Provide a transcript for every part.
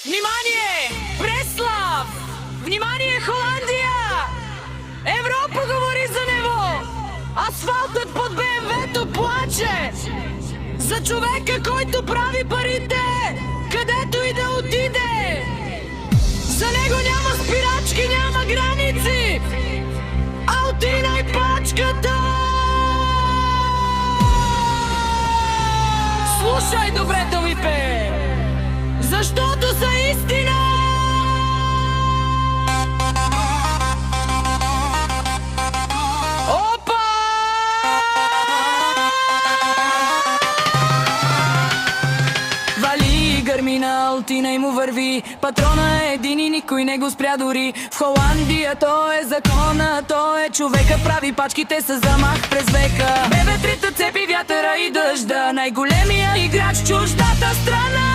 Внимание! Преслав! Внимание, Холандия! Европа говори за него! Асфалтът под БМВ-то плаче! За човека, който прави парите, където и да отиде! За него няма спирачки, няма граници! Алтина и пачката! Слушай добре да ми пее, защото са истина! Опа! Вали, гърми на Алтина и му върви. Патрона е един и никой не го спря дори. В Холандия той е закона, той е човека, прави пачките с замах през века. Ветрите цепи вятъра и дъжда, най-големия играч в чуждата страна.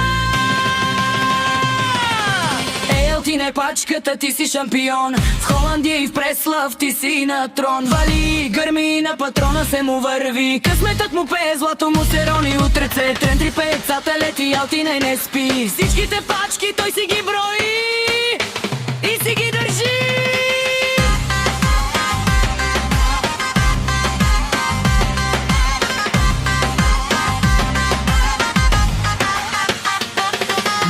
Алтина е пачката, ти си шампион. В Холандия и в Преслав ти си на трон. Вали, гърми, на патрона се му върви. Късметът му пее, злато му се рони от ръце. Трен, три, пецата лети, Алтина не спи. Всичките пачки той си ги брои и си ги държи.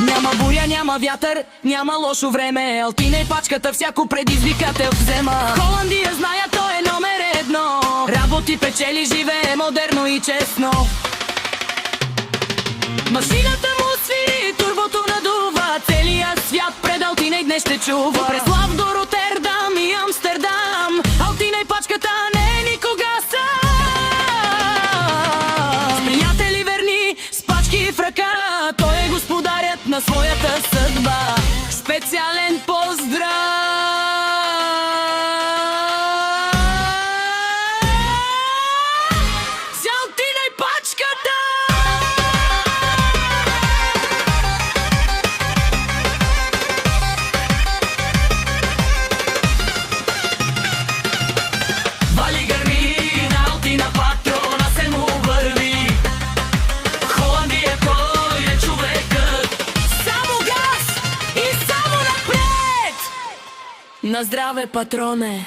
Няма буря, няма вятър, няма лошо време. Алтина и пачката всяко предизвикател взема. Холандия зная, той е номер едно. Работи, печели, живее модерно и честно. Машината му свири, турбото надува. Целият свят пред Алтина и днес ще чува. Преслав до Ротердам и Амстердам, Алтина и пачката не е никога сам. Приятели верни, с пачки в ръка, той е господарят на своята съдба. Специален поздрав за Алтина и пачката! Вали, гърми, на Алтина патрона се му върви. Холандия той е човекът. Само газ и само напред! На здраве, патроне!